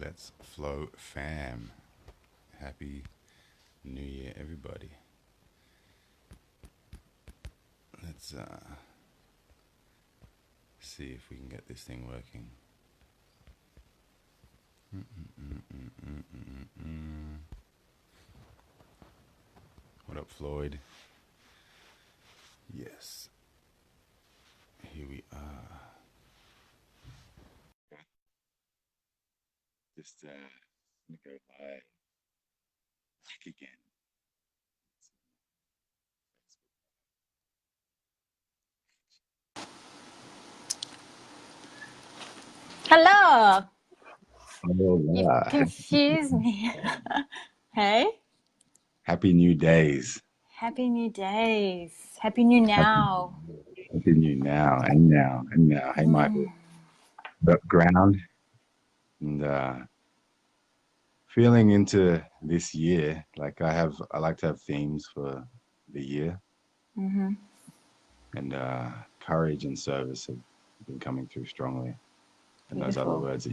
Let's flow, fam. Happy New Year, everybody. Let's see if we can get this thing working. What up, Floyd? Yes. Here we are. Just gonna go live back again. Hello. Oh, You yeah. confuse me. Hey? Happy New Days. Happy New Days. Happy New Happy, Now. happy New now and now and now. Hey, Michael. Mm. Background and feeling into this year. Like I like to have themes for the year, Mm-hmm. and courage and service have been coming through strongly. And those other Beautiful. words,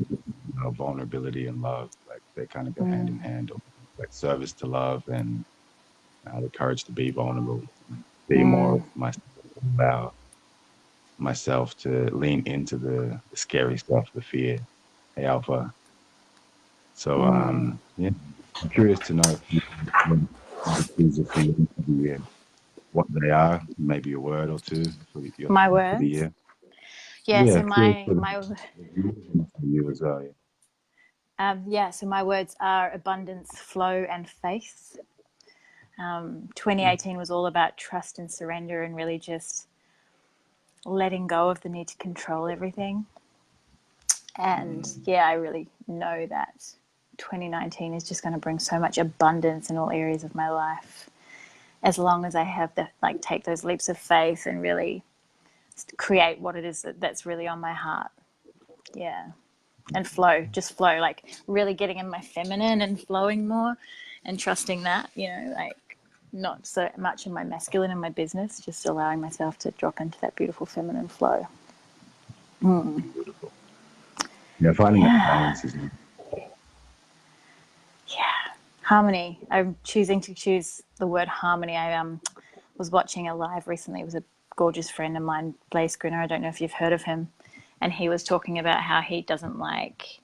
vulnerability and love, like they kind of go hand in Mm. hand. Or like service to love and the courage to be vulnerable, be more Mm. of allow myself to lean into the scary stuff, the fear, the alpha. So Mm. yeah, I'm curious to know if these are feelings for the year, what they are, maybe a word or two for My for the words? year. Yeah, Yeah, so curious my for my for you as well. so my words are abundance, flow, and faith. 2018 was all about trust and surrender and really just letting go of the need to control everything. And yeah, I really know that 2019 is just going to bring so much abundance in all areas of my life. As long as I have the take those leaps of faith and really create what it is that's really on my heart. Yeah. And flow, just flow, like really getting in my feminine and flowing more and trusting that, like not so much in my masculine in my business, just allowing myself to drop into that beautiful feminine flow. Beautiful. Yeah, finding that Yeah. balance is Yeah. Harmony. I'm choosing to choose the word harmony. I was watching a live recently. It was a gorgeous friend of mine, Blaze Grinner. I don't know if you've heard of him. And he was talking about how he doesn't like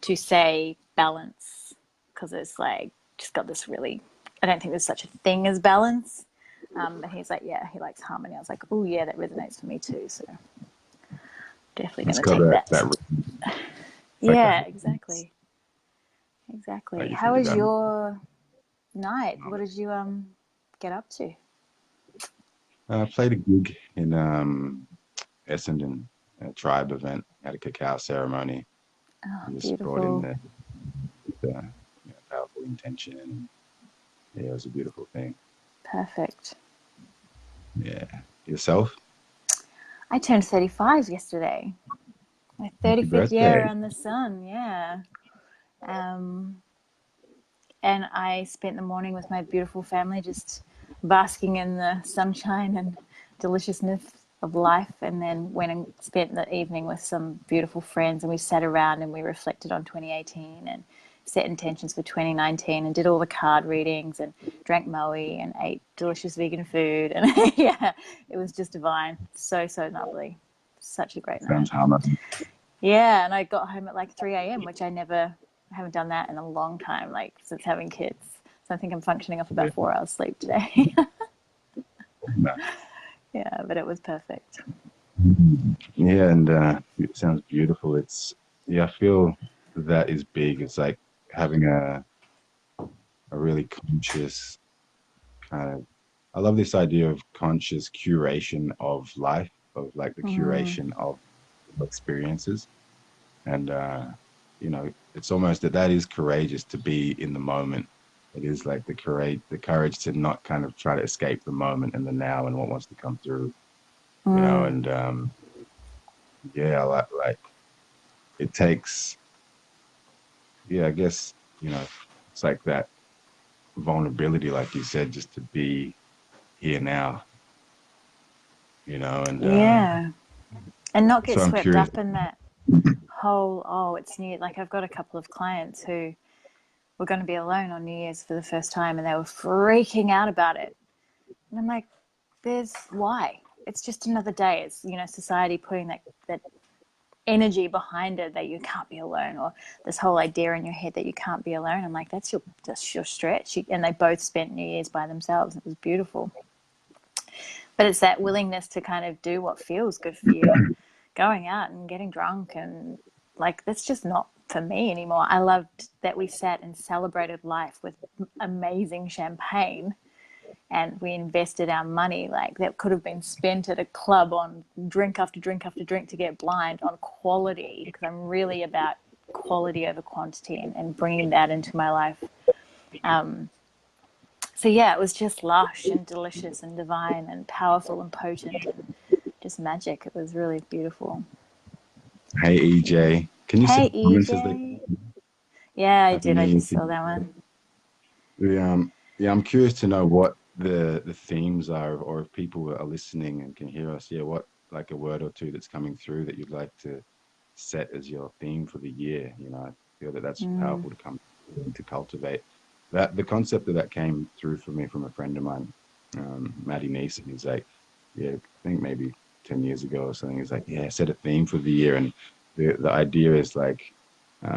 to say balance because it's like just got this really, I don't think there's such a thing as balance. But he's like, yeah, he likes harmony. I was like, oh, yeah, that resonates for me too. So definitely it's going to got take that that. rhythm. It's like Yeah, a exactly. Exactly. you How think was about your night? What it. did you get up to? I played a gig in Essendon, a tribe event, had a cacao ceremony. Oh, We just brought in beautiful. the powerful intention. And, yeah, it was a beautiful thing. Perfect. Yeah. Yourself? I turned 35 yesterday. My Happy 35th year birthday. around the sun, yeah. Um, and I spent the morning with my beautiful family just basking in the sunshine and deliciousness of life, and then went and spent the evening with some beautiful friends, and we sat around and we reflected on 2018 and set intentions for 2019 and did all the card readings and drank moe and ate delicious vegan food, and yeah, it was just divine. So lovely. Such a great night. Sounds harmless. Yeah, and I got home at like 3 a.m., which I haven't done that in a long time, like since having kids. So I think I'm functioning off about Yeah. 4 hours sleep today. Nice. Yeah, but it was perfect. Yeah, and it sounds beautiful. Yeah, I feel that is big. It's like having a really conscious kind of, I love this idea of conscious curation of life, of like the Mm, curation of experiences. And, it's almost that is courageous to be in the moment. It is like the courage to not kind of try to escape the moment and the now and what wants to come through, mm, and yeah, like it takes, yeah, I guess, it's like that vulnerability, like you said, just to be here now, and yeah. And not get so I'm swept curious. up in that whole, oh, it's new. Like I've got a couple of clients who were going to be alone on New Year's for the first time, and they were freaking out about it. And I'm like, why? It's just another day. It's, you know, society putting that energy behind it that you can't be alone, or this whole idea in your head that you can't be alone. I'm like, that's your stretch. And they both spent New Year's by themselves. It was beautiful. But it's that willingness to kind of do what feels good for you. Going out and getting drunk, and like, that's just not for me anymore. I loved that we sat and celebrated life with amazing champagne, and we invested our money like that could have been spent at a club on drink after drink after drink to get blind, on quality, because I'm really about quality over quantity, and bringing that into my life. So yeah, it was just lush and delicious and divine and powerful and potent and just magic. It was really beautiful. Hey EJ, can you see Hey the comments as they EJ. Yeah, I Happy did. New I Year just to saw you? that one. Yeah, I'm curious to know what the themes are, or if people are listening and can hear us. Yeah, what, like a word or two that's coming through that you'd like to set as your theme for the year. You know, I feel that that's Mm, powerful to come to cultivate. That the concept of that came through for me from a friend of mine, Maddie Neeson. He's like, yeah, I think maybe 10 years ago or something. He's like, yeah, set a theme for the year, and the idea is like,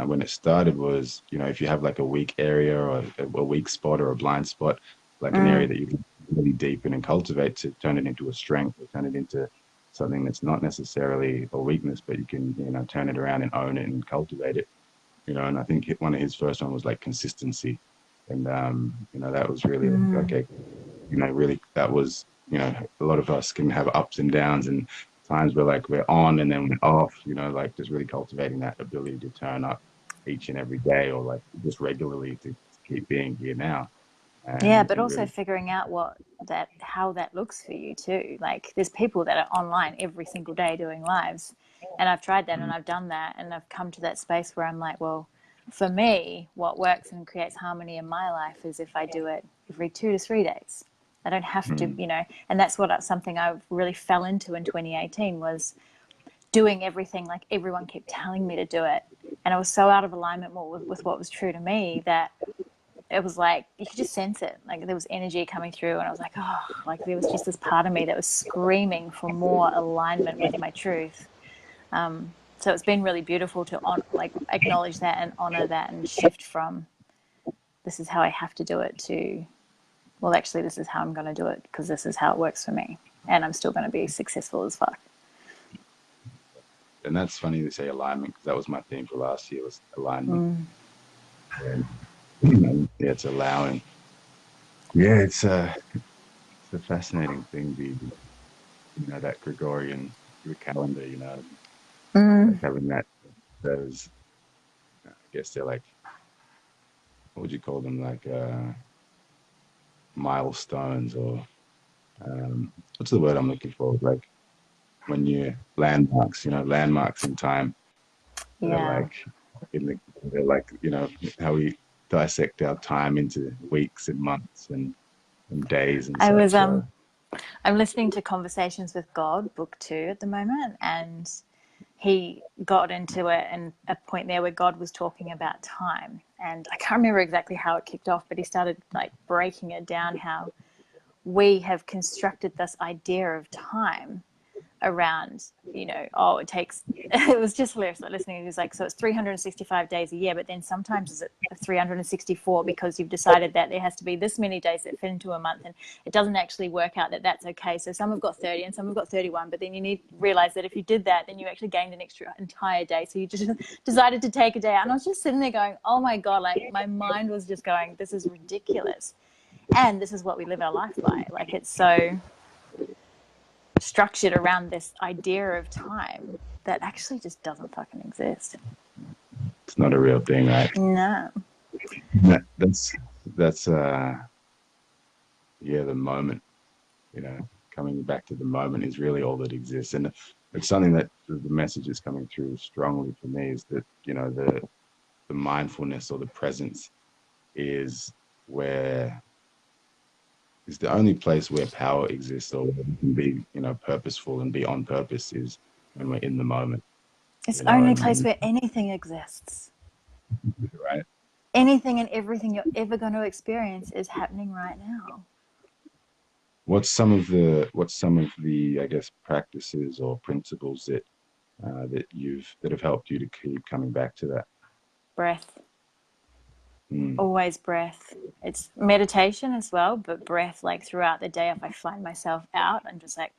when it started was, you know, if you have like a weak area or a weak spot or a blind spot, like an area mm, that you can really deepen and cultivate to turn it into a strength, or turn it into something that's not necessarily a weakness, but you can, you know, turn it around and own it and cultivate it, you know. And I think one of his first one was like consistency. And, you know, that was really like, mm. okay, you know, really that was, you know, a lot of us can have ups and downs, and times where like we're on and then we're off, you know, like just really cultivating that ability to turn up each and every day, or like just regularly to keep being here now, Yeah, and but also really. figuring out how that looks for you too. Like there's people that are online every single day doing lives. And I've tried that and I've done that, and I've come to that space where I'm like, well, for me, what works and creates harmony in my life is if I do it every 2 to 3 days. I don't have to, Mm, you know, and that's something I really fell into in 2018 was doing everything like everyone kept telling me to do it. And I was so out of alignment more with what was true to me that it was like you could just sense it. Like there was energy coming through, and I was like, oh, like there was just this part of me that was screaming for more alignment with my truth. So it's been really beautiful to like acknowledge that and honor that, and shift from this is how I have to do it to, well, actually, this is how I'm going to do it because this is how it works for me, and I'm still going to be successful as fuck. and that's funny to say alignment, because that was my theme for last year, was alignment. Mm. And you know, yeah, it's allowing. Yeah, it's a fascinating thing, the, you know, that Gregorian, the calendar, you know, like Mm. having that, those, I guess they're like, what would you call them, like milestones, or what's the word I'm looking for, like when you landmarks, you know, landmarks in time that are Yeah. like in the, they're like, you know, how we dissect our time into weeks and months and days and I was such. So I'm listening to Conversations with God, book 2 at the moment, and he got into it and a point there where God was talking about time. And I can't remember exactly how it kicked off, but he started like breaking it down how we have constructed this idea of time around, you know, oh, it takes, it was just hilarious listening. It was like, so it's 365 days a year, but then sometimes it's 364 because you've decided that there has to be this many days that fit into a month, and it doesn't actually work out that that's okay. So some have got 30 and some have got 31, but then you need to realize that if you did that, then you actually gained an extra entire day. So you just decided to take a day out. And I was just sitting there going, oh my God, like my mind was just going, this is ridiculous. And this is what we live our life by. Like it's so structured around this idea of time that actually just doesn't fucking exist. it's not a real thing, right? No. That's yeah, the moment, you know, coming back to the moment is really all that exists. And it's something that the message is coming through strongly for me, is that, you know, the mindfulness or the presence is where is the only place where power exists, or where we can be, you know, purposeful and be on purpose, is when we're in the moment. It's You the know, only place and where anything exists. right. Anything and everything you're ever going to experience is happening right now. What's some of the I guess practices or principles that have helped you to keep coming back to that? Breath. Mm. Always breath. It's meditation as well, but breath, like throughout the day, if I find myself out, I'm just like,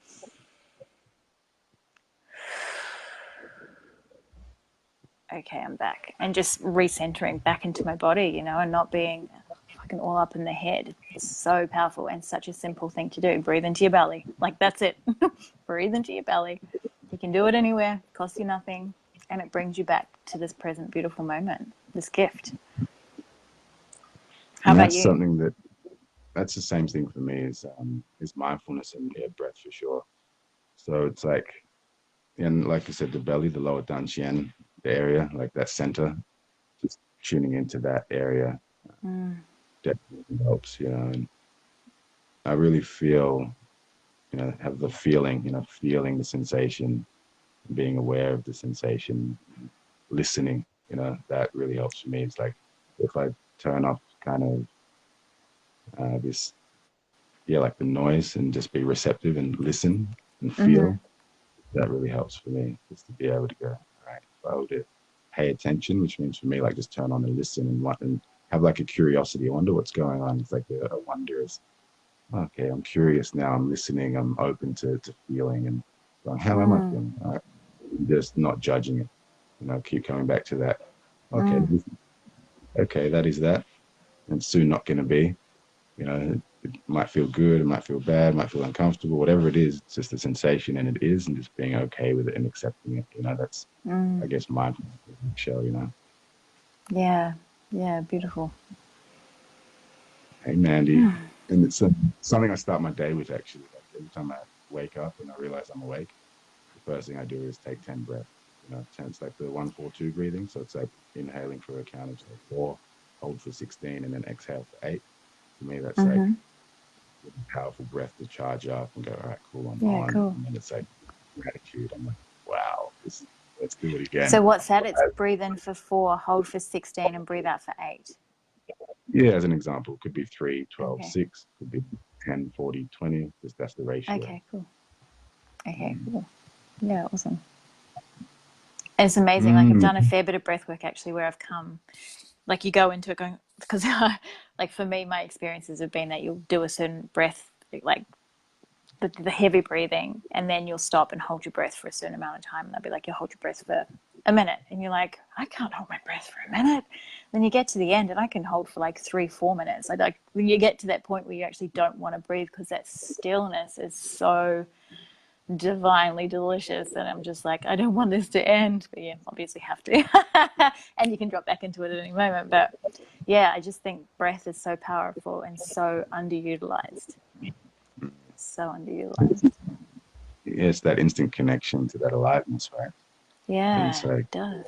okay, I'm back. And just recentering back into my body, you know, and not being fucking all up in the head. It's so powerful and such a simple thing to do. Breathe into your belly. Like, that's it. Breathe into your belly. You can do it anywhere, costs you nothing, and it brings you back to this present beautiful moment, this gift. How And about that's you? something that's the same thing for me is mindfulness and breath for sure. So it's like, and like I said, the belly, the lower dantian, the area, like that center, just tuning into that area Mm. definitely helps, you know. And I really feel, have the feeling, feeling the sensation, being aware of the sensation, listening, that really helps for me. It's like if I turn off kind of this, yeah, like the noise and just be receptive and listen and Mm-hmm. feel, that really helps for me, just to be able to go, all right, if I were to pay attention, which means for me, like just turn on and listen and have like a curiosity. I wonder what's going on. It's like a wonder is, okay, I'm curious now. I'm listening. I'm open to feeling and going, how am I Mm. feeling? All right. Just not judging it. Keep coming back to that. Okay, Mm. okay, that is that. And soon not going to be. It might feel good, it might feel bad, it might feel uncomfortable, whatever it is. It's just a sensation, and it is, and just being okay with it and accepting it. That's, Mm. I guess, mindfulness show. Yeah. Yeah. Beautiful. Hey, Mandy, and it's something I start my day with actually. Like every time I wake up and I realize I'm awake, the first thing I do is take 10 breaths. 10, it's like the 1-4-2 breathing. So it's like inhaling for a count of say 4, hold for 16, and then exhale for 8. For me, that's like Mm-hmm. a powerful breath to charge up and go, all right, cool, I'm Yeah. on. Cool. And then it's like gratitude. I'm like, wow, let's do it again. So what's that? It's breathe in for 4, hold for 16, and breathe out for 8. Yeah, as an example, it could be 3, 12, Okay. 6, could be 10, 40, 20. Just that's the ratio. Okay. Cool. Okay. Cool. Yeah. Awesome. And it's amazing. Like I've Mm. done a fair bit of breath work actually, where I've come, like you go into it going because, like for me, my experiences have been that you'll do a certain breath, like the heavy breathing, and then you'll stop and hold your breath for a certain amount of time, and they'll be like, you hold your breath for a minute, and you're like, I can't hold my breath for a minute. Then you get to the end, and I can hold for like 3-4 minutes. Like when you get to that point where you actually don't want to breathe because that stillness is so divinely delicious, and I'm just like, I don't want this to end, but yeah, obviously have to. And you can drop back into it at any moment, but yeah, I just think breath is so powerful and so underutilized, so underutilized. It's that instant connection to that aliveness, right? And it's Yeah, like it does.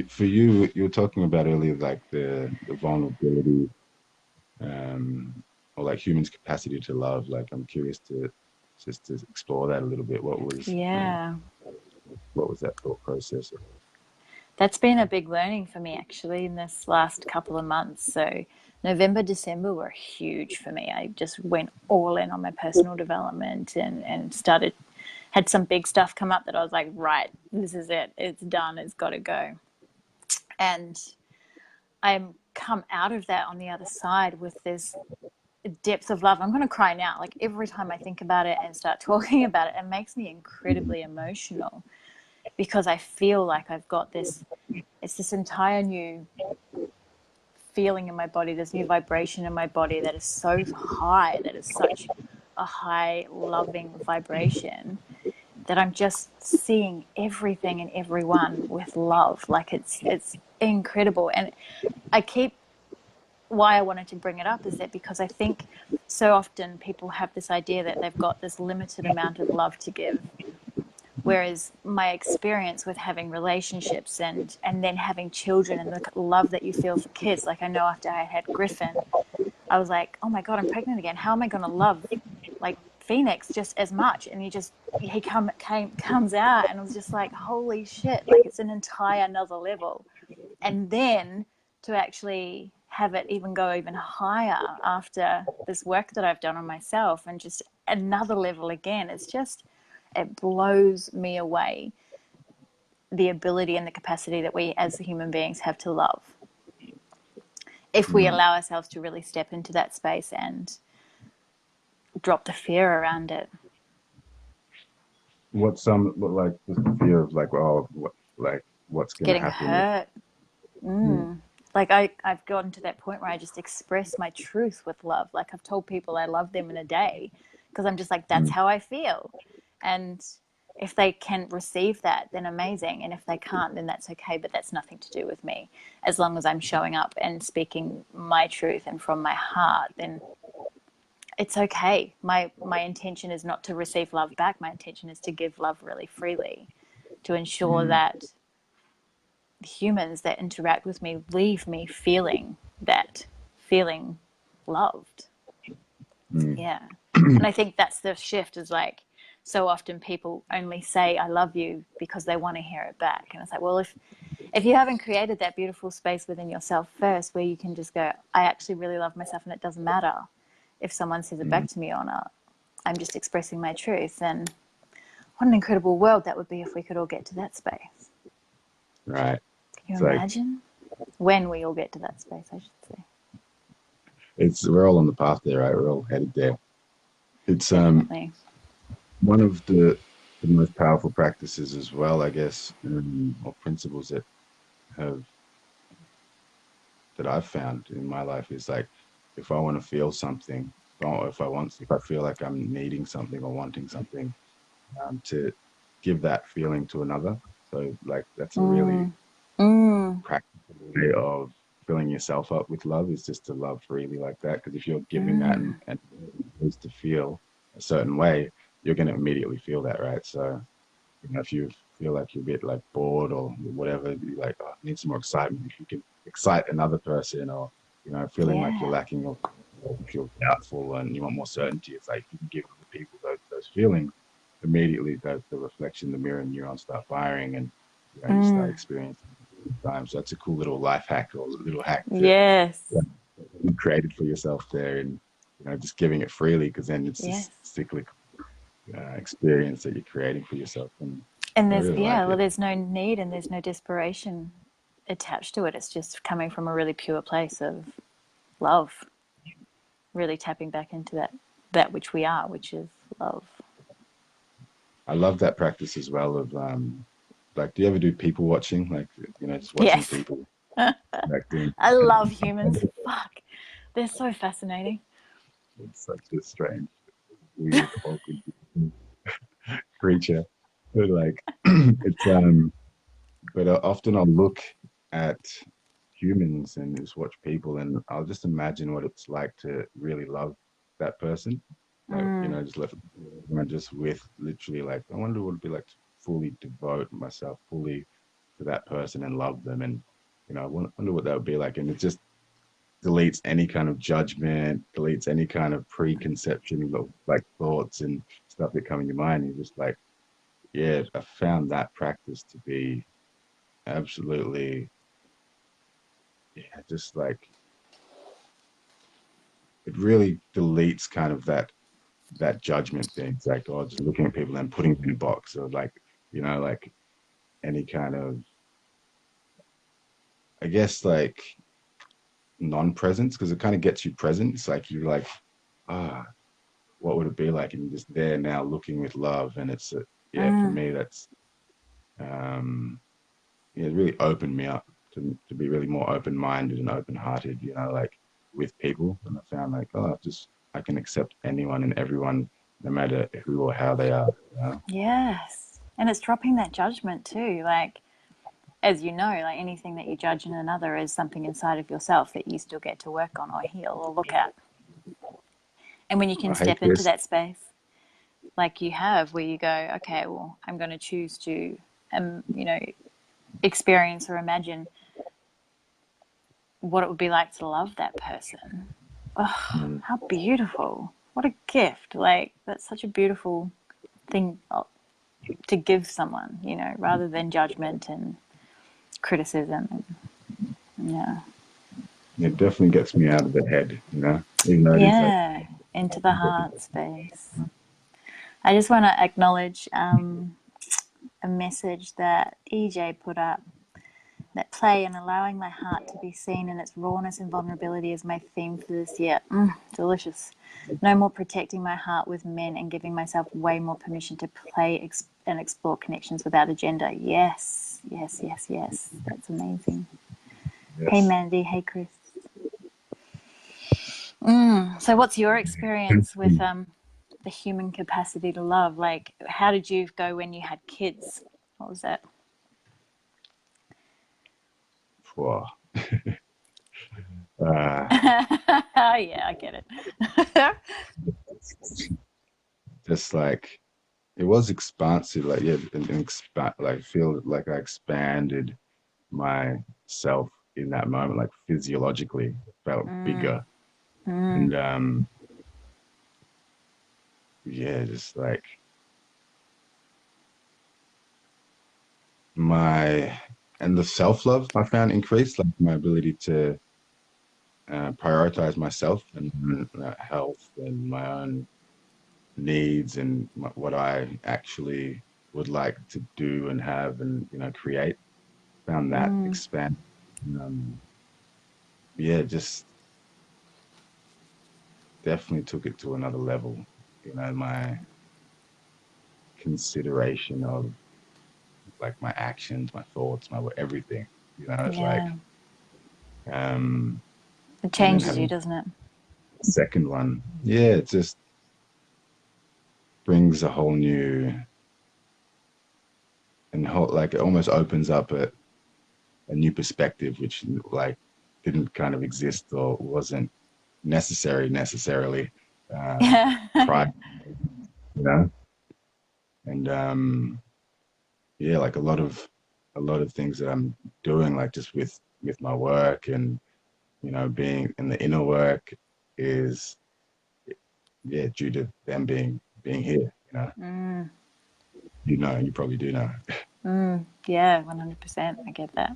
for you were talking about earlier, like the vulnerability, or like humans' capacity to love. Like I'm curious to just to explore that a little bit. Yeah, What was that thought process? that's been a big learning for me actually in this last couple of months. So November, December were huge for me. I just went all in on my personal development and started, had some big stuff come up that I was like, right, this is it, it's done, it's got to go. And I'm come out of that on the other side with this depth of love. I'm going to cry now. Like every time I think about it and start talking about it, it makes me incredibly emotional because I feel like I've got this, it's this entire new feeling in my body, this new vibration in my body that is so high, that is such a high, loving vibration that I'm just seeing everything and everyone with love. Like it's incredible. And I keep, why I wanted to bring it up is that because I think so often people have this idea that they've got this limited amount of love to give. Whereas my experience with having relationships and then having children and the love that you feel for kids, like I know after I had Griffin, I was like, oh my God, I'm pregnant again. How am I going to love like phoenix just as much, and comes out, and it was just like, holy shit, like it's an entire another level. And then to actually have it even go even higher after this work that I've done on myself, and just another level again, it blows me away, the ability and the capacity that we as human beings have to love, if we Mm. allow ourselves to really step into that space and drop the fear around it. What, like just the fear of like, oh, what, like what's gonna Getting happen if? hurt. Mm, Like I've gotten to that point where I just express my truth with love. Like I've told people I love them in a day, because I'm just like, that's mm, how I feel. And if they can receive that, then amazing. And if they can't, then that's okay. But that's nothing to do with me. As long as I'm showing up and speaking my truth and from my heart, then it's okay. My intention is not to receive love back. My intention is to give love really freely, to ensure mm, that humans that interact with me leave me feeling loved. mm, Yeah. And I think that's the shift, is like, so often people only say I love you because they want to hear it back. And it's like, well, if you haven't created that beautiful space within yourself first, where you can just go, I actually really love myself, and it doesn't matter if someone says it back mm. to me or not, I'm just expressing my truth. And what an incredible world that would be if we could all get to that space. Right. Can you It's like imagine? When we all get to that space, I should say. we're all on the path there, right? We're all headed there. It's Definitely. one of the most powerful practices as well, I guess, or principles have that I've found in my life is like, if I want to feel something, if I feel like I'm needing something or wanting something, to give that feeling to another. So like that's a really Mm. Mm. practical way of filling yourself up with love, is just to love freely like that. Because if you're giving that Mm. and is to feel a certain way, you're going to immediately feel that, right? So if you feel like you're a bit like bored or whatever, you like, oh, I need some more excitement. If you can excite another person, or feeling like you're Yeah. lacking, or you feel doubtful and you want more certainty, it's like you can give other people those feelings. Immediately, the reflection, the mirror neurons start firing, and you start Mm. experiencing time. So that's a cool little life hack, or little hack that Yes. you created for yourself there, and just giving it freely, because then it's Yes. this cyclical experience that you're creating for yourself, and And I really like it. there's no need and there's no desperation attached to it. It's just coming from a really pure place of love, really tapping back into that which we are, which is love. I love that practice as well of like, do you ever do people watching, like just watching Yes. people like doing I love humans. Fuck. They're so fascinating. it's such a strange, weird, awkward creature, but like it's but often I'll look at humans and just watch people, and I'll just imagine what it's like to really love that person. Like, Mm. just left just with literally, like, I wonder what it'd be like to fully devote myself fully to that person and love them. And, I wonder what that would be like. And it just deletes any kind of judgment, deletes any kind of preconception of like thoughts and stuff that come in your mind. You're just like, yeah, I found that practice to be absolutely, yeah, just like it really deletes kind of that judgment thing. It's like, oh, just looking at people and putting them in a box, or like, like any kind of, I guess, like non-presence, because it kind of gets you present. It's like you're like, ah, what would it be like? And you're just there now looking with love. And it's, yeah, for Mm. me, that's, um, yeah, it really opened me up to be really more open-minded and open-hearted, like with people. And I found like, oh, I can accept anyone and everyone, no matter who or how they are. Yes. And it's dropping that judgment too. Like, as you know, like anything that you judge in another is something inside of yourself that you still get to work on or heal or look at. And when you can I hate step into this. that space, like you have, where you go, okay, well, I'm going to choose to, you know, experience or imagine what it would be like to love that person. Oh, Mm. how beautiful. what a gift. Like, that's such a beautiful thing to give someone, you know, rather than judgment and criticism. And, yeah. It definitely gets me out of the head, you know, even though it is like, Yeah. Into the heart space. I just want to acknowledge a message that EJ put up, that play and allowing my heart to be seen in its rawness and vulnerability is my theme for this year. Delicious. No more protecting my heart with men and giving myself way more permission to play and explore connections without agenda. Yes, yes, yes, yes. That's amazing. Hey, yes. Mandy. Hey, Chris. So, what's your experience with the human capacity to love? Like, how did you go when you had kids? What was that? Wow. Uh, Yeah, I get it. just like it was expansive, like yeah, and expand, like feel like I expanded myself in that moment, like physiologically felt bigger, and yeah, just like my and the self love I found increased, like my ability to prioritize myself and health and my own needs and what I actually would like to do and have and create. Found that expand. Um, yeah, just definitely took it to another level. My consideration of like my actions, my thoughts, my everything. It's like, Yeah. um, It and then changes you, having doesn't it? the second one, yeah, it just brings a whole new and whole like it almost opens up a new perspective, which like didn't kind of exist or wasn't necessarily uh, Yeah. prior, you know, and yeah, like a lot of things that I'm doing, like just with my work and being in the inner work is yeah due to them being here. You probably do know. Yeah, 100%. I get that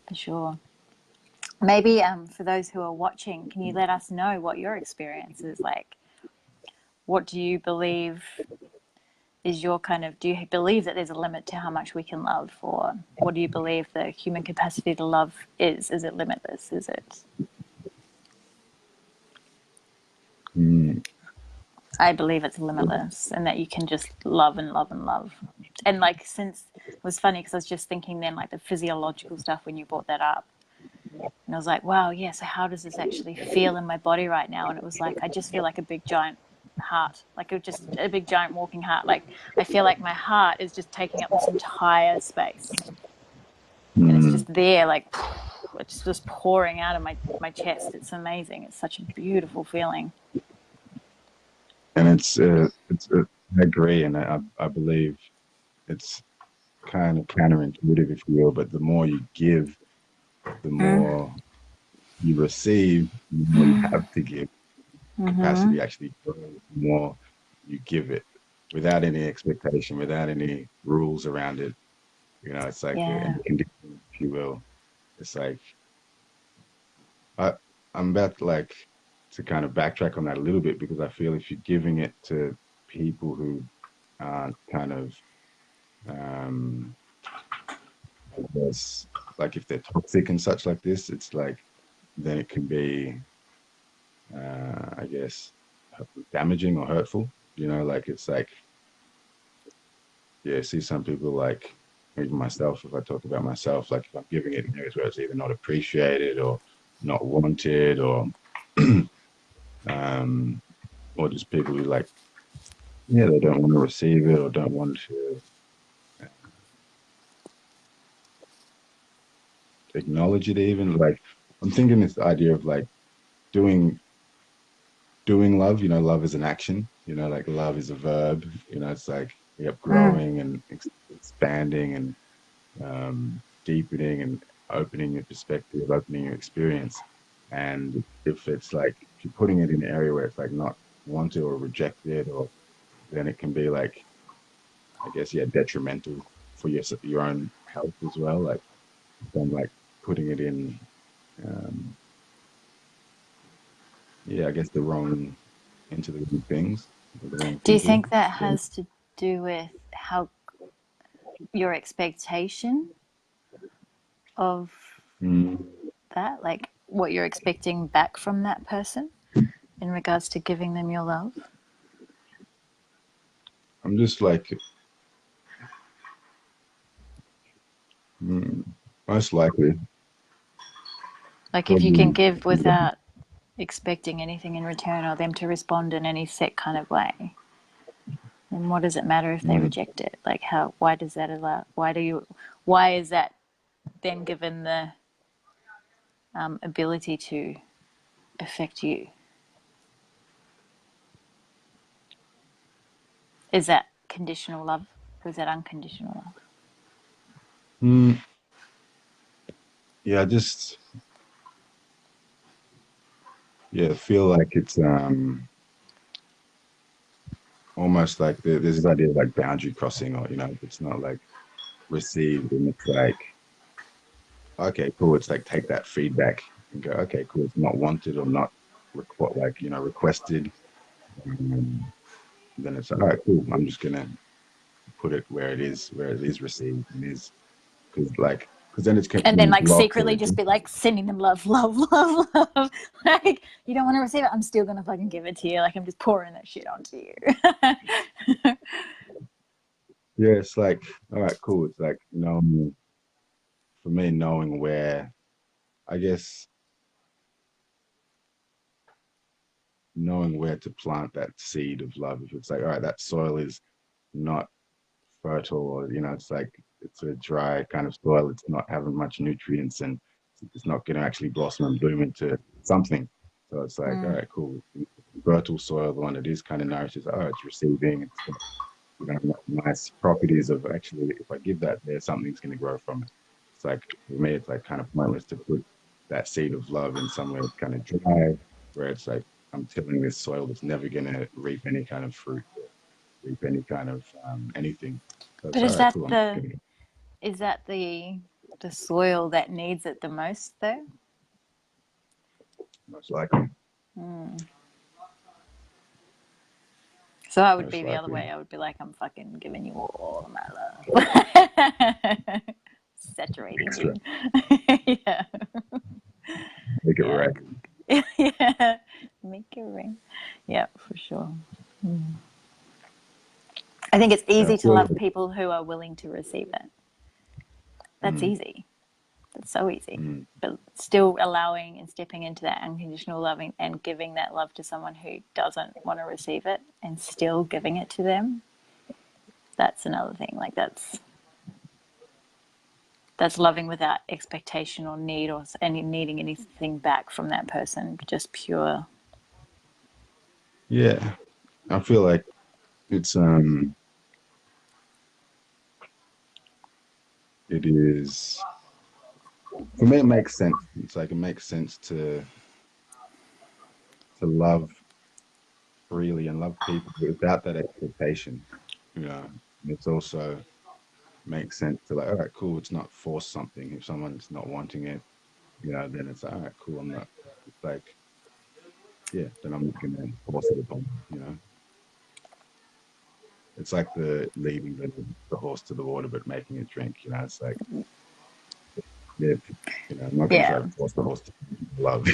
for sure. Maybe for those who are watching, can you let us know what your experience is like? What do you believe is your kind of, do you believe that there's a limit to how much we can love? Or what do you believe the human capacity to love is? Is it limitless? Is it? Mm, I believe it's limitless and that you can just love and love and love. And like, since it was funny because I was just thinking then, like the physiological stuff when you brought that up. And I was like, wow, yeah, so how does this actually feel in my body right now? And it was like, I just feel like a big giant heart, like just a big giant walking heart. Like, I feel like my heart is just taking up this entire space. And it's mm. just there, like, it's just pouring out of my chest. It's amazing. It's such a beautiful feeling. And I agree, and I believe it's kind of counterintuitive, if you will, but the more you give, the more you receive, the more you have to give. Capacity actually grows the more you give it without any expectation, without any rules around it. It's like Yeah. any condition, if you will. It's like I, I'm about to kind of backtrack on that a little bit because I feel if you're giving it to people who aren't kind of, um, I guess, like if they're toxic and such like this, it's like then it can be, I guess, damaging or hurtful. Like it's like, yeah, see some people like even myself, if I talk about myself, like if I'm giving it in areas where it's either not appreciated or not wanted um, or just people who like, yeah, they don't want to receive it or don't want to acknowledge it even. Like I'm thinking this idea of like doing love, love is an action, like love is a verb, it's like yep, growing and expanding and deepening and opening your perspective, opening your experience. And if it's like if you're putting it in an area where it's like not want it or reject it, or then it can be like, I guess, yeah, detrimental for your own health as well. Like from like putting it in, um, yeah, I guess the wrong into the wrong things with the wrong Do you people. think that Then, has to do with how your expectation of mm, that, like what you're expecting back from that person in regards to giving them your love? I'm just like, mm, most likely, Like if you can probably, give without expecting anything in return or them to respond in any set kind of way, then what does it matter if they mm, reject it? Like how, why does that allow, why is that then given the ability to affect you? Is that conditional love or is that unconditional love? mm, yeah, I just yeah feel like it's almost like there's this idea of like boundary crossing, or if it's not like received, and it's like okay, cool. It's like take that feedback and go, okay, cool. It's not wanted or not requested. Um, then it's like, all right, cool. I'm just gonna put it where it is received and is because then it's And then being like blocked or secretly just rejected. be like sending them love, love, love, love. Like you don't want to receive it, I'm still gonna fucking give it to you. Like I'm just pouring that shit onto you. Yeah, it's like all right, cool. It's like for me, knowing where I guess knowing where to plant that seed of love. If it's like, all right, that soil is not fertile, or it's like it's a dry kind of soil. It's not having much nutrients, and it's not going to actually blossom and bloom into something. So it's like, all Mm. right, cool. Fertile soil, the one that is kind of nourishes. Oh, it's receiving. It's got nice properties of actually. If I give that there, something's going to grow from it. It's like for me, it's like kind of pointless to put that seed of love in somewhere that's kind of dry, where it's like I'm tilling this soil that's never going to reap any kind of fruit, reap any kind of anything. So But it's all right, cool. I'm just gonna is that the soil that needs it the most though? most likely, Mm. So I would most be the other likely. way. I would be like, I'm fucking giving you all of my love. Saturating Extra, you. Yeah. make it Yeah. right. Yeah. Make it ring. Yeah, for sure. Mm. I think it's Yeah, I easy to feel love like, people who are willing to receive it. That's mm, easy. That's so easy. mm, But still allowing and stepping into that unconditional loving and giving that love to someone who doesn't want to receive it and still giving it to them, that's another thing. Like that's loving without expectation or need or any needing anything back from that person. Just pure. yeah, I feel like it's it is for me. It makes sense. It's like it makes sense to love freely and love people without that expectation. You know, it's also makes sense to like, all right, cool. It's not force something. If someone's not wanting it, then it's like, all right, cool. I'm not. It's like, yeah, then I'm not gonna force it upon them. It's like the leading the horse to the water, but making it drink. It's like, yeah, I'm not gonna try Yeah. to force the horse to love.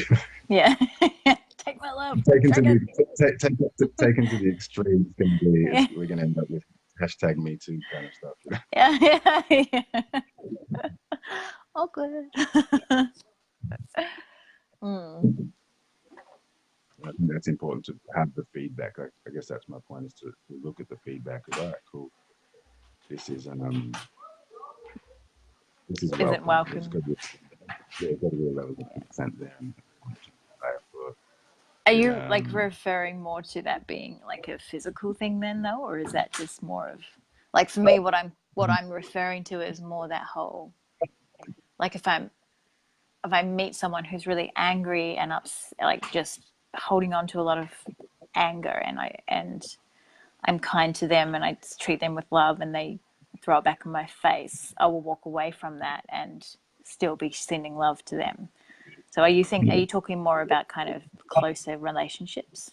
Yeah. Take my love. Taken to Drink it. the taken to the extreme, it's gonna be Yeah. we're gonna end up with hashtag Me Too kind of stuff. Yeah. Yeah. Yeah. All good. Mm. I think that's important to have the feedback. I guess that's my point is to look at the feedback. All right, cool. This is this is Isn't welcome. There's welcome. got to be there's got to be a level of consent there, and for Are the you like referring more to that being like a physical thing then though, or is that just more of like for me what I'm referring to is more that whole like if I meet someone who's really angry and like just holding on to a lot of anger and I'm kind to them and I treat them with love and they throw it back in my face, I will walk away from that and still be sending love to them. So are you talking more about kind of closer relationships?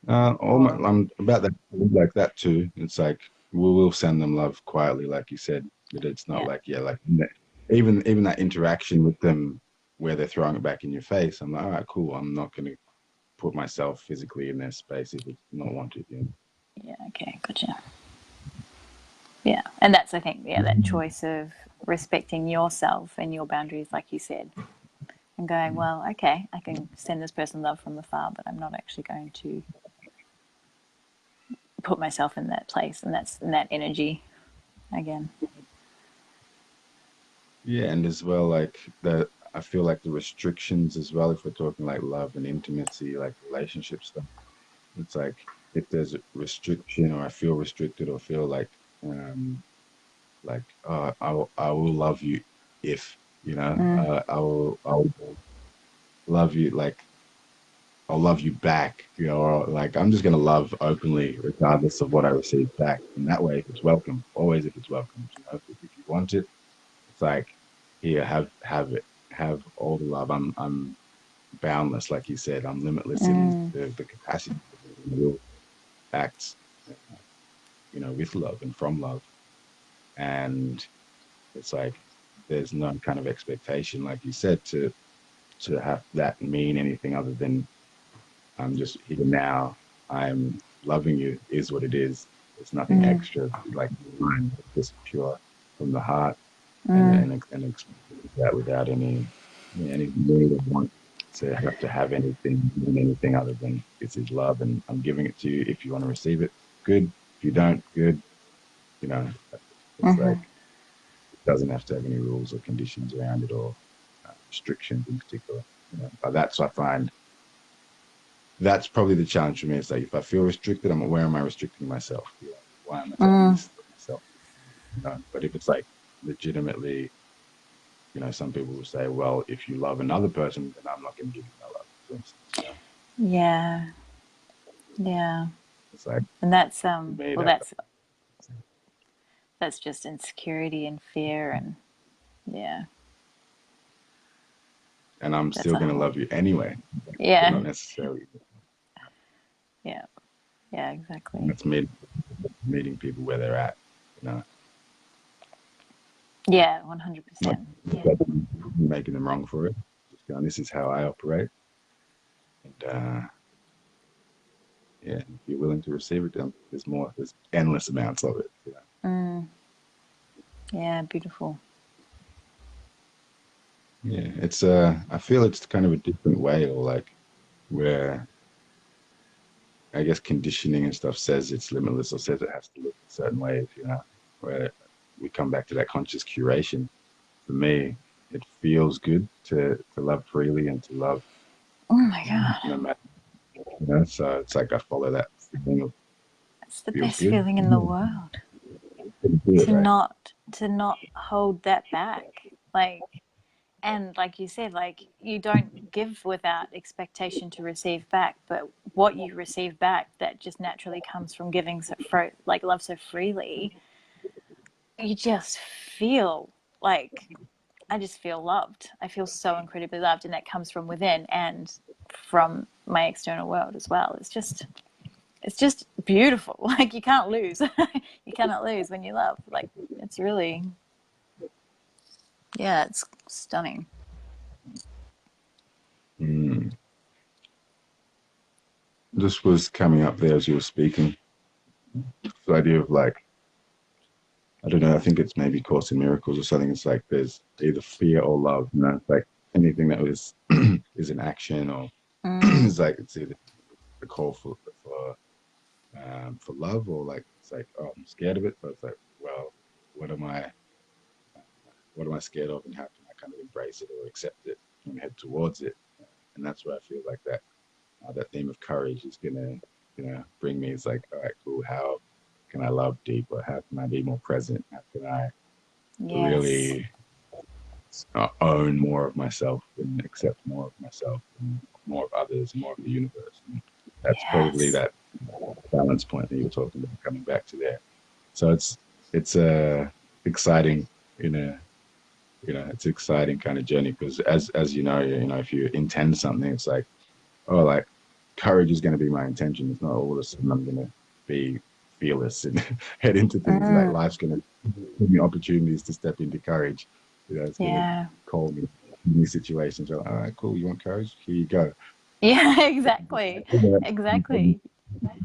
Or I'm about that, like that too. It's like we will send them love quietly, like you said, but it's not yeah. like, yeah, like even that interaction with them where they're throwing it back in your face. I'm like, all right, cool. I'm not going to put myself physically in their space if it's not wanted. You Yeah, okay, gotcha. Yeah. And that's I think, yeah, that choice of respecting yourself and your boundaries, like you said, and going, well, okay, I can send this person love from afar, but I'm not actually going to put myself in that place and that's in that energy again. Yeah, and as well, like the I feel like the restrictions as well, if we're talking like love and intimacy, like relationship stuff, it's like if there's a restriction or I feel restricted or feel um I will love you if, Mm, I'll love you like I'll love you back, or like I'm just gonna love openly regardless of what I receive back. And that way if it's welcome, always if it's welcome, if you want it, it's like here, have it, have all the love. I'm boundless, like you said. I'm limitless in mm, the capacity to will act, with love and from love. And it's like there's no kind of expectation, like you said, to have that mean anything other than I'm just here now. I'm loving you is what it is. There's nothing mm, extra, like just pure from the heart, and mm, express that without any need or want to have anything mean anything other than this is love, and I'm giving it to you. If you want to receive it, good. If you don't, good. You know, it's mm-hmm. like it doesn't have to have any rules or conditions around it or restrictions in particular. But that's I find that's probably the challenge for me. It's like if I feel restricted, I'm where am I restricting myself? Why am I taking Mm, this to myself? But if it's like legitimately, some people will say, well, if you love another person, then I'm not going to give you my love, for instance. yeah, yeah. It's like, And that's for me, well, that, that's just insecurity and fear and yeah, and I'm that's still a going to whole love you anyway, but yeah, not necessarily. yeah, yeah, exactly. That's meeting people where they're at, you know, Yeah, not 100%. Yeah. making them wrong for it. Just going, this is how I operate. And yeah, if you're willing to receive it, then there's endless amounts of it. Mm, yeah, beautiful. Yeah, it's I feel it's kind of a different way, or like where I guess conditioning and stuff says it's limitless or says it has to look a certain way, where we come back to that conscious curation. For me, it feels good to love freely and to love Oh my god. no matter, so it's like I follow that feeling of It's the feels best good. feeling in the world Pretty good, right? to not hold that back. Like and like you said, like you don't give without expectation to receive back, but what you receive back that just naturally comes from giving like love so freely, you just feel like I just feel loved. I feel so incredibly loved, and that comes from within and from my external world as well. It's just beautiful. Like you can't lose. You cannot lose when you love. Like it's really yeah, it's stunning. Mm. This was coming up there as you were speaking. The idea of like I don't know. I think it's maybe Course in Miracles or something. It's like there's either fear or love. It's like anything that was is an action or Mm, it's like it's either the call for love or like it's like oh I'm scared of it. So it's like well what am I what am I scared of and how can I kind of embrace it or accept it and head towards it. And that's where I feel like that theme of courage is gonna bring me. It's like all right cool. How can I love deeper? How can I be more present? How can I yes. really own more of myself and accept more of myself and more of others, more of the universe. That's probably Yes. that balance point that you were talking about coming back to there. So it's a exciting, you know, it's exciting kind of journey because as you know, if you intend something, it's like, oh, like courage is going to be my intention. It's not all of a sudden I'm going to be fearless and head into things. Like Mm, life's going to give me opportunities to step into courage. You know, it's going to yeah. call me in these situations. So, all right, cool. You want courage? Here you go. Yeah, exactly. Yeah. Exactly.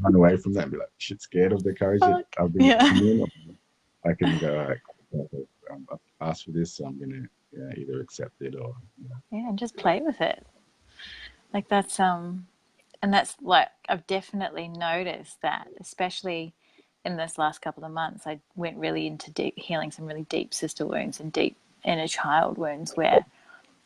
Run away from that and be like, shit, scared of the courage that Fuck. I've been Yeah. in. I can go, all right, cool. I've asked for this, so I'm going to either accept it or, Yeah, and just play with it. Like and that's like I've definitely noticed that, especially in this last couple of months. I went really into deep healing some really deep sister wounds and deep inner child wounds where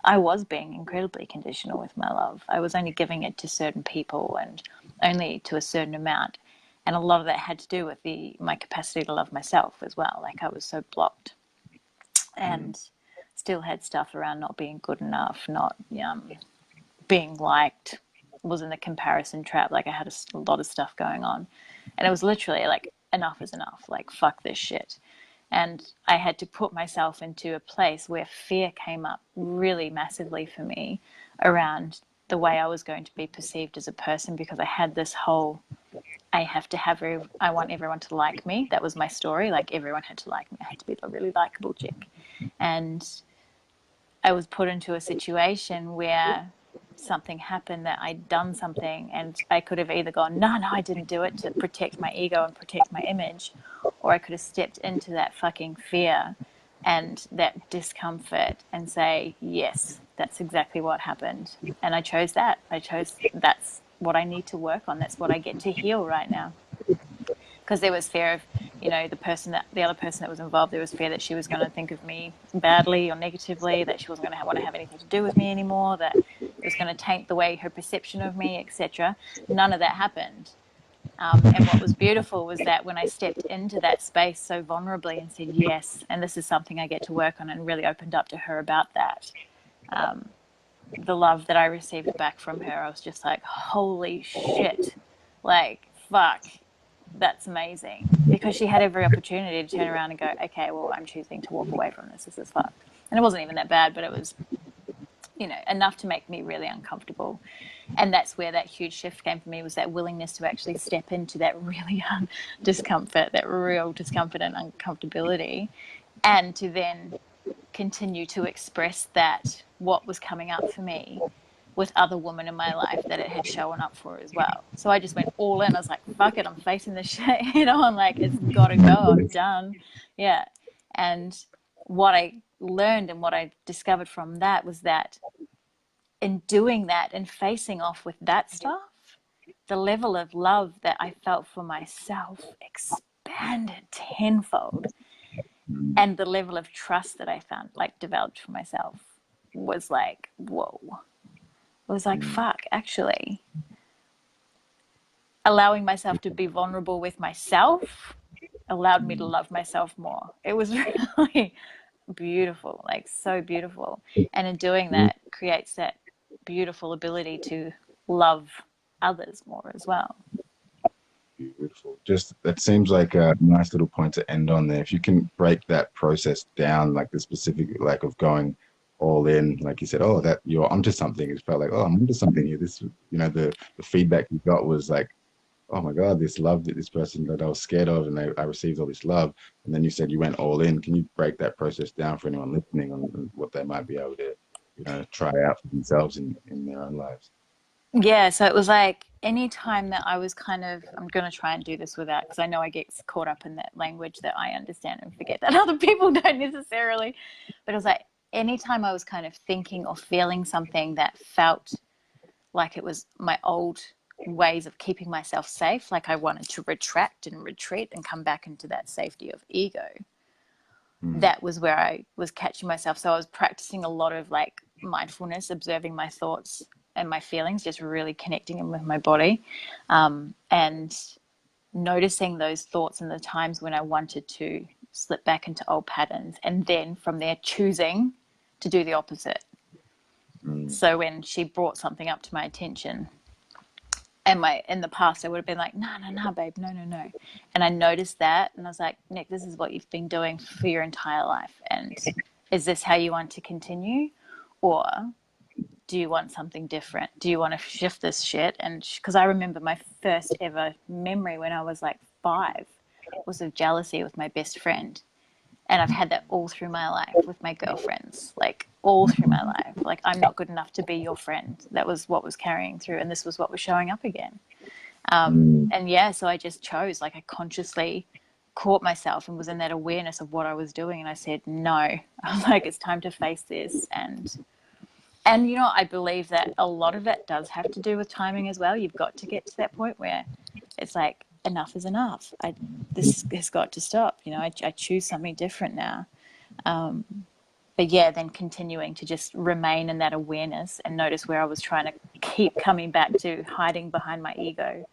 I was being incredibly conditional with my love. I was only giving it to certain people and only to a certain amount. And a lot of that had to do with my capacity to love myself as well. Like I was so blocked mm, and still had stuff around not being good enough, not being liked, was in the comparison trap. Like I had a lot of stuff going on. And it was literally like, enough is enough. Like, fuck this shit. And I had to put myself into a place where fear came up really massively for me around the way I was going to be perceived as a person, because I had this whole, I want everyone to like me. That was my story. Like everyone had to like me. I had to be a really likable chick. And I was put into a situation where something happened, that I'd done something, and I could have either gone, no, no, I didn't do it, to protect my ego and protect my image, or I could have stepped into that fucking fear and that discomfort and say, yes, that's exactly what happened. And I chose that. I chose that's what I need to work on. That's what I get to heal right now, because there was fear of, the other person that was involved, there was fear that she was going to think of me badly or negatively, that she wasn't going to want to have anything to do with me anymore, that it was going to taint the way her perception of me, etc. None of that happened. And what was beautiful was that when I stepped into that space so vulnerably and said yes, and this is something I get to work on, and really opened up to her about that, the love that I received back from her, I was just like, holy shit, like, fuck, that's amazing. Because she had every opportunity to turn around and go, okay, well, I'm choosing to walk away from this. This is fucked. And it wasn't even that bad, but it was, enough to make me really uncomfortable. And that's where that huge shift came for me, was that willingness to actually step into that really discomfort, that real discomfort and uncomfortability, and to then continue to express that, what was coming up for me, with other women in my life that it had shown up for as well. So I just went all in. I was like, fuck it, I'm facing this shit, I'm like, it's gotta go, I'm done. Yeah. And what I learned and what I discovered from that was that in doing that and facing off with that stuff, the level of love that I felt for myself expanded tenfold, mm, and the level of trust that I found, like, developed for myself, was like, whoa. It was like, mm. fuck, actually, allowing myself to be vulnerable with myself allowed me to love myself more. It was really beautiful, like so beautiful. And in doing that, creates that beautiful ability to love others more as well. Beautiful. Just that seems like a nice little point to end on there. If you can break that process down, like the specific, like of going all in, like you said, oh, that you're onto something. It felt like, oh, I'm onto something here. This, the feedback you got was like, oh my God, this love that this person that I was scared of, and I received all this love. And then you said you went all in. Can you break that process down for anyone listening on what they might be able to, try out for themselves in their own lives? Yeah, so it was like any time that I was kind of, I'm going to try and do this without, because I know I get caught up in that language that I understand and forget that other people don't necessarily. But it was like anytime I was kind of thinking or feeling something that felt like it was my old ways of keeping myself safe, like I wanted to retract and retreat and come back into that safety of ego, Mm, that was where I was catching myself. So I was practicing a lot of like mindfulness, observing my thoughts and my feelings, just really connecting them with my body, and noticing those thoughts and the times when I wanted to slip back into old patterns, and then from there choosing to do the opposite. mm, So when she brought something up to my attention, And in the past, I would have been like, no, no, no, babe, no, no, no. And I noticed that, and I was like, Nick, this is what you've been doing for your entire life, and is this how you want to continue, or do you want something different? Do you want to shift this shit? And because I remember my first ever memory when I was like 5 was of jealousy with my best friend. And I've had that all through my life with my girlfriends, like all through my life. Like, I'm not good enough to be your friend. That was what was carrying through, and this was what was showing up again. Mm, And yeah, so I just chose, like, I consciously caught myself and was in that awareness of what I was doing, and I said no. I was like, it's time to face this. And you know, I believe that a lot of it does have to do with timing as well. You've got to get to that point where it's like, enough is enough. This has got to stop. You know, I choose something different now. But yeah, then continuing to just remain in that awareness and notice where I was trying to keep coming back to hiding behind my ego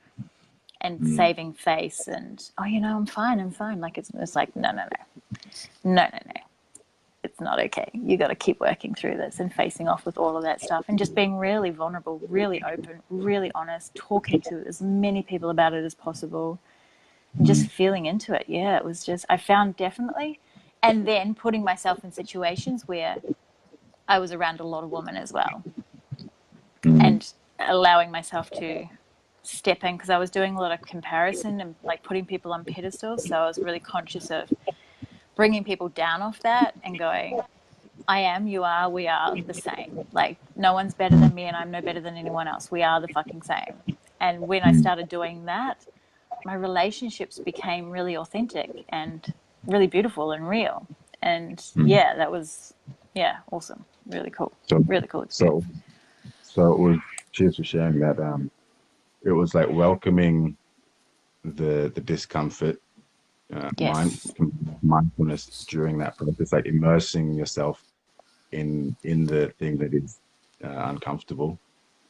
and mm, saving face and, oh, you know, I'm fine, I'm fine. Like, it's like, no, no, no, no, no, no. It's not okay. You got to keep working through this and facing off with all of that stuff and just being really vulnerable, really open, really honest, talking to as many people about it as possible, and just mm, feeling into it. Yeah, it was just, I found definitely, and then putting myself in situations where I was around a lot of women as well, mm, and allowing myself to step in, because I was doing a lot of comparison and like putting people on pedestals. So I was really conscious of bringing people down off that and going, I am, you are, we are the same. Like, no one's better than me and I'm no better than anyone else. We are the fucking same. And when I mm, started doing that, my relationships became really authentic and really beautiful and real. And mm. yeah, that was, yeah, awesome. Really cool. So, Really cool so, experience. so it was, cheers for sharing that. It was like welcoming the discomfort, Yes. mindfulness during that process, like immersing yourself in the thing that is uncomfortable,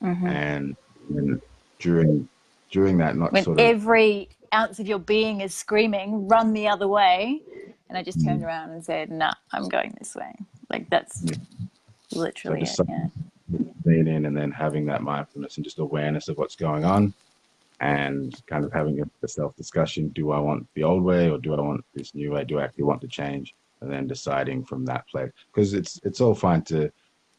Mm-hmm. and when during during that, not When sort of. every ounce of your being is screaming, run the other way. And I just turned Mm, around and said, nah, I'm going this way. Like, that's yeah. So literally just it. Yeah. lean in and then having that mindfulness and just awareness of what's going on, and kind of having a self discussion. Do I want the old way or do I want this new way? Do I actually want to change? And then deciding from that place, because it's all fine to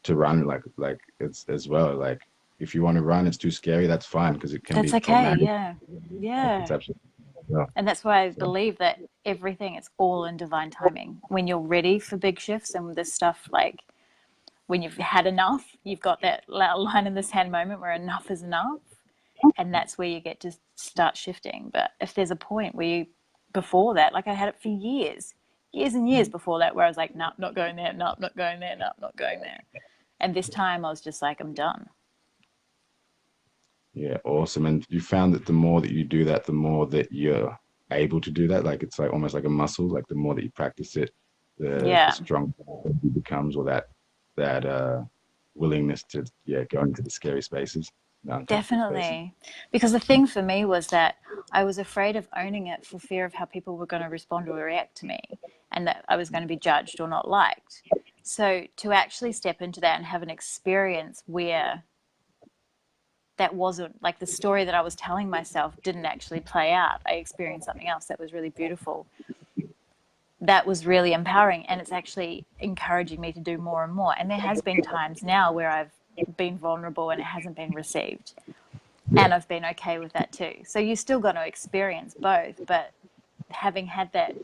run, like it's as well. Like if you want to run, it's too scary. That's fine because it can That's be okay. traumatic. Yeah. Like it's Yeah. absolutely well. And that's why I believe that everything is all in divine timing. When you're ready for big shifts and this stuff, like when you've had enough, you've got that line in the sand moment where enough is enough. And that's where you get to start shifting. But if there's a point where you, before that, like I had it for years and years before that, where I was like, no, not going there, no, not going there, no, not going there. And this time I was just like, I'm done. Yeah, awesome. And you found that the more that you do that, the more that you're able to do that. Like it's like almost like a muscle. Like the more that you practice it, the Yeah, stronger it becomes, or that willingness to, yeah, go into the scary spaces, the uncomfortable spaces. definitely. Because the thing for me was that I was afraid of owning it for fear of how people were going to respond or react to me, and that I was going to be judged or not liked. So to actually step into that and have an experience where that wasn't like the story that I was telling myself didn't actually play out, I experienced something else that was really beautiful. That was really empowering, and it's actually encouraging me to do more and more. And there has been times now where I've been vulnerable and it hasn't been received, Yeah. and I've been okay with that too. So you still got to experience both, but having had that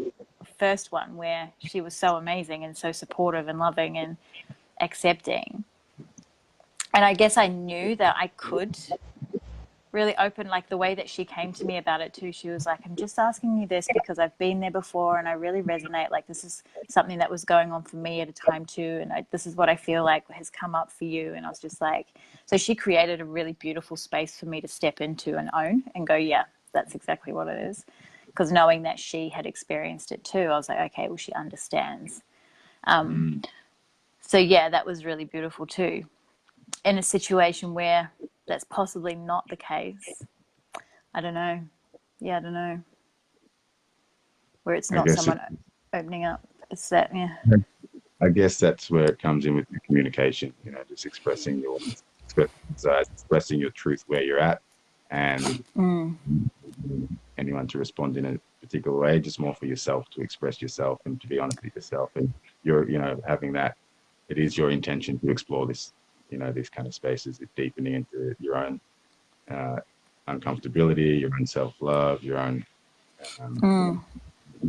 first one where she was so amazing and so supportive and loving and accepting, and I guess I knew that I could really open, like the way that she came to me about it too. She was like, I'm just asking you this because I've been there before and I really resonate. Like, this is something that was going on for me at a time too. And this is what I feel like has come up for you. And I was just like, so she created a really beautiful space for me to step into and own and go, yeah, that's exactly what it is. Because knowing that she had experienced it too, I was like, okay, well, she understands. Mm. So yeah, that was really beautiful too. In a situation where that's possibly not the case, I don't know. Yeah, I don't know. Where it's I not guess it, someone opening up. It's that, yeah. I guess that's where it comes in with the communication. You know, just expressing your desires, expressing your truth where you're at, and Mm. anyone to respond in a particular way, just more for yourself, to express yourself and to be honest with yourself. And you're, having that, it is your intention to explore this, these kind of spaces, deepening into your own uh, uncomfortability, your own self-love, your own Mm.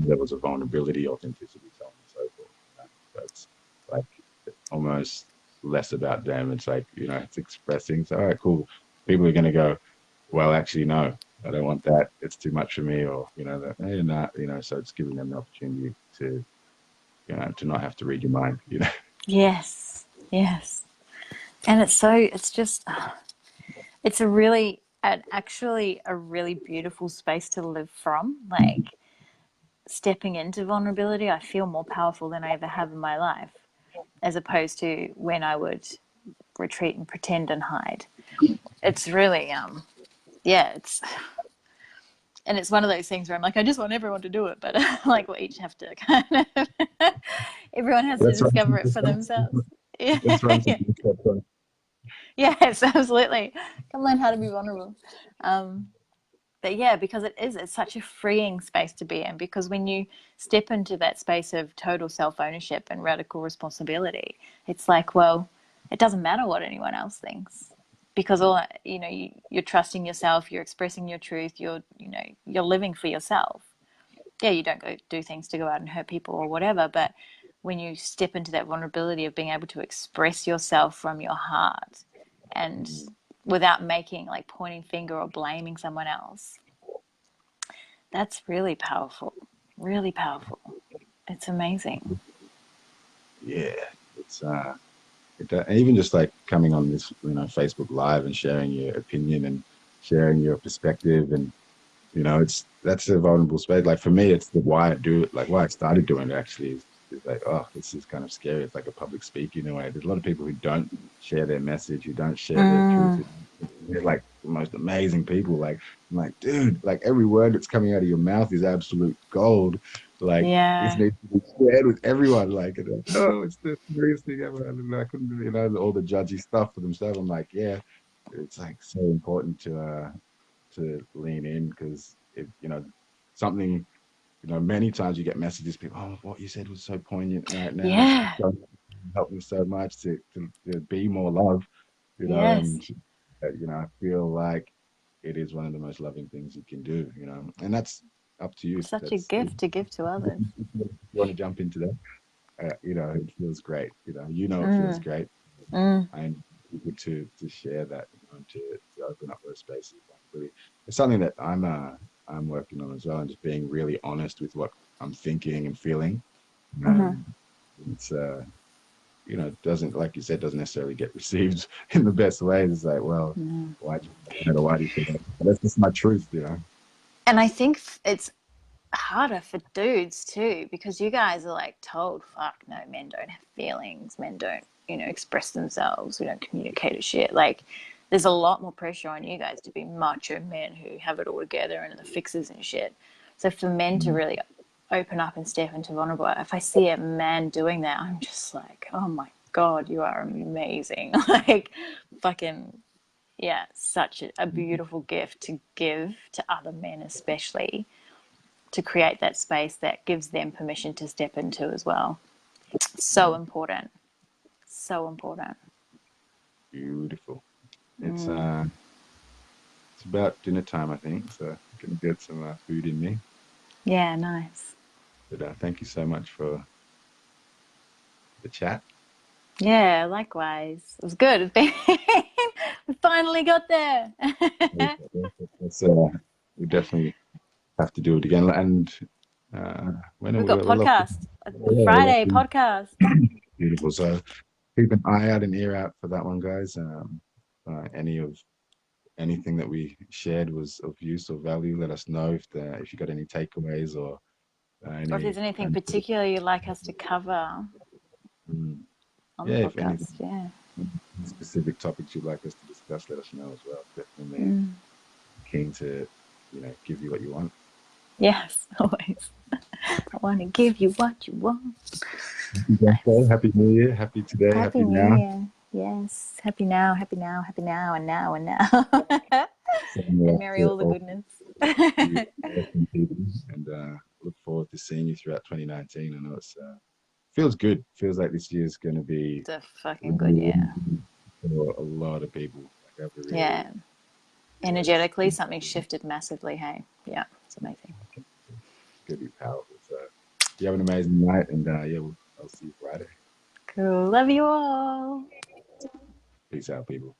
levels of vulnerability, authenticity, so on and so forth. So it's like almost less about them. It's like, it's expressing. So, all right, cool. People are going to go, well, actually, no, I don't want that. It's too much for me. Or, that, hey, not, so it's giving them the opportunity to, to not have to read your mind, Yes. Yes. And it's just, it's actually a really beautiful space to live from. Like, stepping into vulnerability, I feel more powerful than I ever have in my life, as opposed to when I would retreat and pretend and hide. It's really, yeah, and it's one of those things where I'm like, I just want everyone to do it, but like we each have to kind of, everyone has to Let's run discover some, it for themselves. Yeah. let's run some. Yes, absolutely. Come learn how to be vulnerable. Um, but yeah, because it's such a freeing space to be in, because when you step into that space of total self-ownership and radical responsibility, it's like, well, it doesn't matter what anyone else thinks, because you're trusting yourself, you're expressing your truth, you're living for yourself. Yeah, you don't go do things to go out and hurt people or whatever, but when you step into that vulnerability of being able to express yourself from your heart, and without making, like, pointing finger or blaming someone else, that's really powerful. Really powerful. It's amazing. Yeah, it's even just like coming on this, Facebook Live and sharing your opinion and sharing your perspective, and that's a vulnerable space. Like for me, it's the why I do it. Like why I started doing it actually is like, oh, this is kind of scary. It's like a public speaking in a way. There's a lot of people who don't share their message, who don't share their truth. Mm, They're like the most amazing people. Like I'm like, dude, like every word that's coming out of your mouth is absolute gold. Like this yeah. needs to be shared with everyone. Like, no, it's the greatest thing ever. And I couldn't, all the judgy stuff for themselves. I'm like, yeah, it's like so important to lean in, because something, many times you get messages, people, oh, what you said was so poignant right now. It's Yeah. so, helped me so much to be more love, Yes. and I feel like it is one of the most loving things you can do, and that's up to you. Such a That's gift to give to others. if you want to jump into that. It feels great. It feels Mm, great. mm, And people to share that, and to open up those spaces. Really, it's something that I'm working on as well, and just being really honest with what I'm thinking and feeling. mm-hmm. Um, it's doesn't, like you said, doesn't necessarily get received in the best way. It's like, well, Mm. why do you say that? But that's just my truth. And I think it's harder for dudes too, because you guys are like told, fuck no, men don't have feelings, men don't, express themselves, we don't communicate a shit. Like, there's a lot more pressure on you guys to be macho men who have it all together and are the fixers and shit. So for men to really open up and step into vulnerable, if I see a man doing that, I'm just like, oh my god, you are amazing. Like, fucking, yeah, such a beautiful gift to give to other men, especially to create that space that gives them permission to step into as well. So important. So important. Beautiful. It's Mm. uh, it's about dinner time, I think. So I'm gonna get some food in me. Yeah, nice. But thank you so much for the chat. Yeah, likewise. It was good. It's been we finally got there. It's, we definitely have to do it again. And when are We've we got going? We'll podcast. A yeah, we'll Friday podcast. beautiful. So keep an eye out and ear out for that one, guys. Anything that we shared was of use or value, let us know if you got any takeaways or Or if any there's anything kind of particular you'd like us to cover mm, on the yeah, if anything podcast, yeah. specific topics you'd like us to discuss, let us know as well. Definitely Mm. keen to give you what you want. Yes, always. I want to give you what you want. Happy birthday, Nice. happy New Year, happy today, Happy happy New now. Year. Yes. Happy now, happy now, happy now, and now, and now. sending it And out marry to all the all goodness. you awesome people, and look forward to seeing you throughout 2019. I know it's feels good. Feels like this year's going to be It's a fucking good, really, really yeah. good for a lot of people. Like I have a really, Yeah. yeah, it's Energetically, something shifted massively. Hey, yeah, it's amazing. going to be powerful. So you have an amazing night, and yeah, I'll see you Friday. Cool. Love you all. Peace out, people.